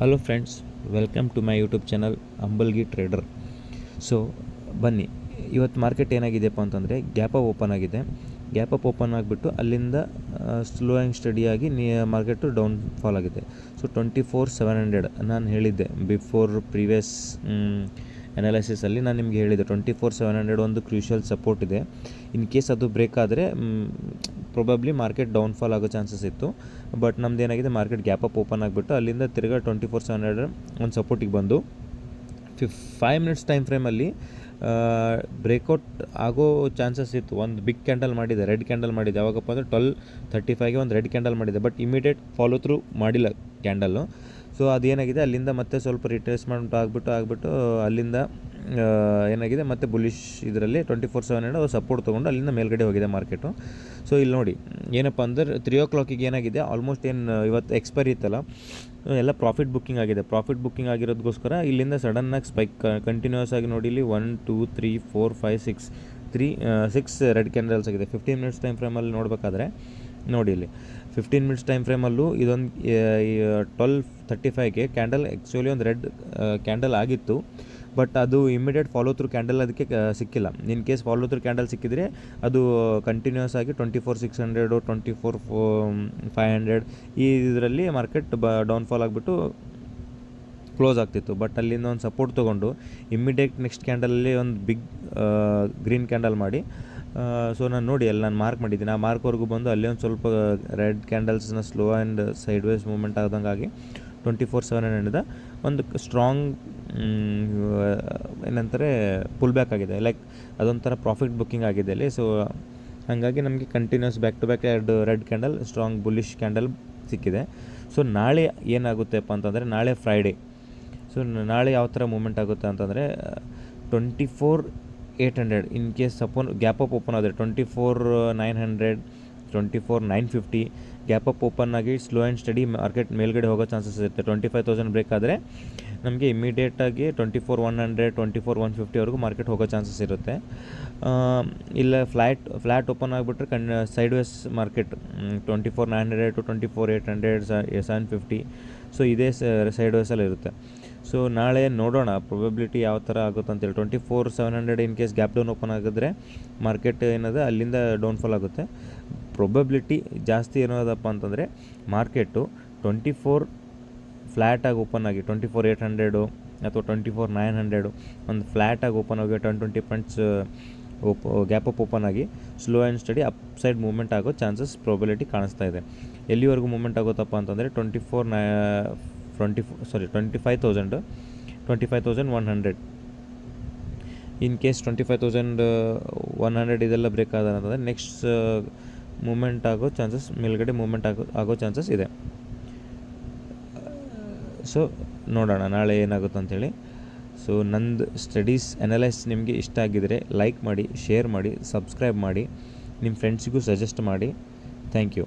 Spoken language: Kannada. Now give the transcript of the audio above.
Hello friends, welcome to my YouTube channel Ambalgi trader. So ಬನ್ನಿ, ಇವತ್ತು ಮಾರ್ಕೆಟ್ ಏನಾಗಿದೆಯಪ್ಪ ಅಂತಂದರೆ ಗ್ಯಾಪ್ ಅಪ್ ಓಪನ್ ಆಗಿದೆ. ಗ್ಯಾಪ್ ಅಪ್ ಓಪನ್ ಆಗಿಬಿಟ್ಟು ಅಲ್ಲಿಂದ ಸ್ಲೋ ಆ್ಯಂಡ್ ಸ್ಟಡಿಯಾಗಿ ಮಾರ್ಕೆಟು ಡೌನ್ ಫಾಲ್ ಆಗಿದೆ. ಸೊ 24,700 ನಾನು ಹೇಳಿದ್ದೆ ಬಿಫೋರ್ ಪ್ರೀವಿಯಸ್ ಅನಾಲಿಸಿಸಲ್ಲಿ ನಾನು ನಿಮಗೆ ಹೇಳಿದ್ದೆ 24,700 ಒಂದು ಕ್ರೂಷಿಯಲ್ ಸಪೋರ್ಟ್ ಇದೆ. ಇನ್ ಕೇಸ್ ಅದು ಬ್ರೇಕ್ ಆದರೆ ಪ್ರೊಬಬ್ಲಿ ಮಾರ್ಕೆಟ್ ಡೌನ್ಫಾಲ್ ಆಗೋ ಚಾನ್ಸಸ್ ಇತ್ತು. ಬಟ್ ನಮ್ದು ಏನಾಗಿದೆ, ಮಾರ್ಕೆಟ್ ಗ್ಯಾಪ್ ಅಪ್ ಓಪನ್ ಆಗಿಬಿಟ್ಟು ಅಲ್ಲಿಂದ ತಿರ್ಗಾ 24,700 ಒಂದು ಸಪೋರ್ಟಿಗೆ ಬಂದು 5 ಮಿನಿಟ್ಸ್ ಟೈಮ್ ಫ್ರೇಮಲ್ಲಿ ಬ್ರೇಕೌಟ್ ಆಗೋ ಚಾನ್ಸಸ್ ಇತ್ತು. ಒಂದು ಬಿಗ್ ಕ್ಯಾಂಡಲ್ ಮಾಡಿದೆ, ರೆಡ್ ಕ್ಯಾಂಡಲ್ ಮಾಡಿದೆ. ಯಾವಾಗಪ್ಪ ಅಂದರೆ 12:35ಗೆ ಒಂದು ರೆಡ್ ಕ್ಯಾಂಡಲ್ ಮಾಡಿದೆ. ಬಟ್ ಇಮಿಡಿಯೇಟ್ ಫಾಲೋ ಥ್ರೂ ಮಾಡಿಲ್ಲ ಕ್ಯಾಂಡಲ್ಲು. ಸೊ ಅದೇನಾಗಿದೆ, ಅಲ್ಲಿಂದ ಮತ್ತೆ ಸ್ವಲ್ಪ ರಿಟ್ರೇಸ್ಮೆಂಟ್ ಆಗಿಬಿಟ್ಟು ಅಲ್ಲಿಂದ ಏನಾಗಿದೆ ಮತ್ತೆ ಬುಲಿಶ್ ಇದರಲ್ಲಿ 24,700 ಸಪೋರ್ಟ್ ತೊಗೊಂಡು ಅಲ್ಲಿಂದ ಮೇಲ್ಗಡೆ ಹೋಗಿದೆ ಮಾರ್ಕೆಟು. ಸೊ ಇಲ್ಲಿ ನೋಡಿ ಏನಪ್ಪ ಅಂದರೆ 3 o'clock ಏನಾಗಿದೆ, ಆಲ್ಮೋಸ್ಟ್ ಏನು ಇವತ್ತು ಎಕ್ಸ್ಪೈರಿ ಇತ್ತಲ್ಲ, ಎಲ್ಲ ಪ್ರಾಫಿಟ್ ಬುಕ್ಕಿಂಗ್ ಆಗಿದೆ. ಪ್ರಾಫಿಟ್ ಬುಕ್ಕಿಂಗ್ ಆಗಿರೋದಕ್ಕೋಸ್ಕರ ಇಲ್ಲಿಂದ ಸಡನ್ನಾಗಿ ಸ್ಪೈಕ್ ಕಂಟಿನ್ಯೂಸ್ ಆಗಿ ನೋಡಿ, ಇಲ್ಲಿ 1 2 3 4 5 6 ರೆಡ್ ಕ್ಯಾಂಡಲ್ಸ್ ಆಗಿದೆ. 15 ಮಿನಿಟ್ಸ್ ಟೈಮ್ ಫ್ರೇಮಲ್ಲಿ ನೋಡಬೇಕಾದ್ರೆ ನೋಡಿ, ಇಲ್ಲಿ 15 ಮಿನಿಟ್ಸ್ ಟೈಮ್ ಫ್ರೇಮಲ್ಲೂ ಇದೊಂದು 12:35ಗೆ ಕ್ಯಾಂಡಲ್ ಆ್ಯಕ್ಚುಲಿ ಒಂದು ರೆಡ್ ಕ್ಯಾಂಡಲ್ ಆಗಿತ್ತು. ಬಟ್ ಅದು ಇಮಿಡಿಯೇಟ್ ಫಾಲೋ ಥ್ರೂ ಕ್ಯಾಂಡಲ್ ಅದಕ್ಕೆ ಸಿಕ್ಕಿಲ್ಲ. In case follow through candle ಸಿಕ್ಕಿದರೆ ಅದು ಕಂಟಿನ್ಯೂಸ್ ಆಗಿ 24,600 24,500 ಈ ಇದರಲ್ಲಿ ಮಾರ್ಕೆಟ್ ಡೌನ್ಫಾಲ್ ಆಗಿಬಿಟ್ಟು ಕ್ಲೋಸ್ ಆಗ್ತಿತ್ತು. ಬಟ್ ಅಲ್ಲಿಂದ ಒಂದು ಸಪೋರ್ಟ್ ತೊಗೊಂಡು ಇಮ್ಮಿಡಿಯೇಟ್ ನೆಕ್ಸ್ಟ್ ಕ್ಯಾಂಡಲಲ್ಲಿ ಒಂದು ಬಿಗ್ ಗ್ರೀನ್ ಕ್ಯಾಂಡಲ್ ಮಾಡಿ, ಸೊ ನಾನು ನೋಡಿ ಅಲ್ಲಿ ನಾನು ಮಾರ್ಕ್ ಮಾಡಿದ್ದೀನಿ. ಆ ಮಾರ್ಕ್ವರೆಗೂ ಬಂದು ಅಲ್ಲಿ ಒಂದು ಸ್ವಲ್ಪ ರೆಡ್ ಕ್ಯಾಂಡಲ್ಸ್ನ slow and sideways movement ಆದಂಗಾಗಿ 24,700 ಒಂದು ಸ್ಟ್ರಾಂಗ್ ಏನಂತಾರೆ ಪುಲ್ ಬ್ಯಾಕ್ ಆಗಿದೆ. ಲೈಕ್ ಅದೊಂಥರ ಪ್ರಾಫಿಟ್ ಬುಕ್ಕಿಂಗ್ ಆಗಿದೆ ಅಲ್ಲಿ. ಸೊ ಹಾಗಾಗಿ ನಮಗೆ ಕಂಟಿನ್ಯೂಸ್ ಬ್ಯಾಕ್ ಟು ಬ್ಯಾಕ್ ಎರಡು red candle, strong bullish candle ಸಿಕ್ಕಿದೆ. ಸೊ ನಾಳೆ ಏನಾಗುತ್ತೆಪ್ಪ ಅಂತಂದರೆ, ನಾಳೆ ಫ್ರೈಡೇ. ಸೊ ನಾಳೆ ಯಾವ ಥರ ಮೂಮೆಂಟ್ ಆಗುತ್ತೆ ಅಂತಂದರೆ 24,800 in case gap up open ಆದರೆ 24,900 24,950 ಗ್ಯಾಪ್ ಅಪ್ ಓಪನ್ ಆಗಿ ಸ್ಲೋ ಆ್ಯಂಡ್ ಸ್ಟಡಿ ಮಾರ್ಕೆಟ್ ಮೇಲ್ಗಡೆ ಹೋಗೋ ಚಾನ್ಸಸ್ ಇರುತ್ತೆ. 25,000 ಬ್ರೇಕ್ ಆದರೆ ನಮಗೆ ಇಮಿಡಿಯೇಟಾಗಿ 24,100 24,150ವರೆಗೂ ಮಾರ್ಕೆಟ್ ಹೋಗೋ ಚಾನ್ಸಸ್ ಇರುತ್ತೆ. ಇಲ್ಲ ಫ್ಲ್ಯಾಟ್ ಓಪನ್ ಆಗಿಬಿಟ್ರೆ sideways market 24,900 to 24,800 750. So ಇದೇ ಸೈಡ್ ವೇಸಲ್ಲಿ ಇರುತ್ತೆ. ಸೊ ನಾಳೆ ನೋಡೋಣ ಪ್ರೊಬಬಿಲಿಟಿ ಯಾವ ಥರ ಆಗುತ್ತೆ ಅಂತೇಳಿ. 24,700 in case gap down open ಆಗಿದ್ರೆ ಮಾರ್ಕೆಟ್ ಏನದ ಅಲ್ಲಿಂದ ಡೌನ್ಫಾಲ್ ಆಗುತ್ತೆ. ಪ್ರೊಬಬಿಲಿಟಿ ಜಾಸ್ತಿ ಏನೋದಪ್ಪ ಅಂತಂದರೆ ಮಾರ್ಕೆಟು 24 ಫ್ಲ್ಯಾಟಾಗಿ ಓಪನ್ ಆಗಿ 24,800 ಅಥವಾ 24,900 ಒಂದು ಫ್ಲ್ಯಾಟಾಗಿ ಓಪನ್ ಆಗಿ 10-20 ಪಾಯಿಂಟ್ಸ್ ಗ್ಯಾಪ್ ಅಪ್ ಓಪನ್ ಆಗಿ slow and study up side movement ಆಗೋ ಚಾನ್ಸಸ್ ಪ್ರೊಬಬಿಲಿಟಿ ಕಾಣಿಸ್ತಾ ಇದೆ. ಎಲ್ಲಿವರೆಗೂ ಮೂವ್ಮೆಂಟ್ ಆಗುತ್ತಪ್ಪ ಅಂತಂದರೆ 25,100 ಇನ್ ಕೇಸ್ 25,100 ಇದೆಲ್ಲ ಬ್ರೇಕ್ ಆದ ಅಂತಂದರೆ ನೆಕ್ಸ್ಟ್ ಮೂಮೆಂಟ್ ಆಗೋ ಚಾನ್ಸಸ್, ಮೇಲ್ಗಡೆ ಮೂಮೆಂಟ್ ಆಗೋ ಚಾನ್ಸಸ್ ಇದೆ. ಸೊ ನೋಡೋಣ ನಾಳೆ ಏನಾಗುತ್ತೆ ಅಂಥೇಳಿ. ಸೊ ನಂದು ಸ್ಟಡೀಸ್ ಅನಲೈಸ್ ನಿಮಗೆ ಇಷ್ಟ ಆಗಿದರೆ ಲೈಕ್ ಮಾಡಿ, ಶೇರ್ ಮಾಡಿ, ಸಬ್ಸ್ಕ್ರೈಬ್ ಮಾಡಿ, ನಿಮ್ಮ ಫ್ರೆಂಡ್ಸಿಗೂ ಸಜೆಸ್ಟ್ ಮಾಡಿ. Thank you.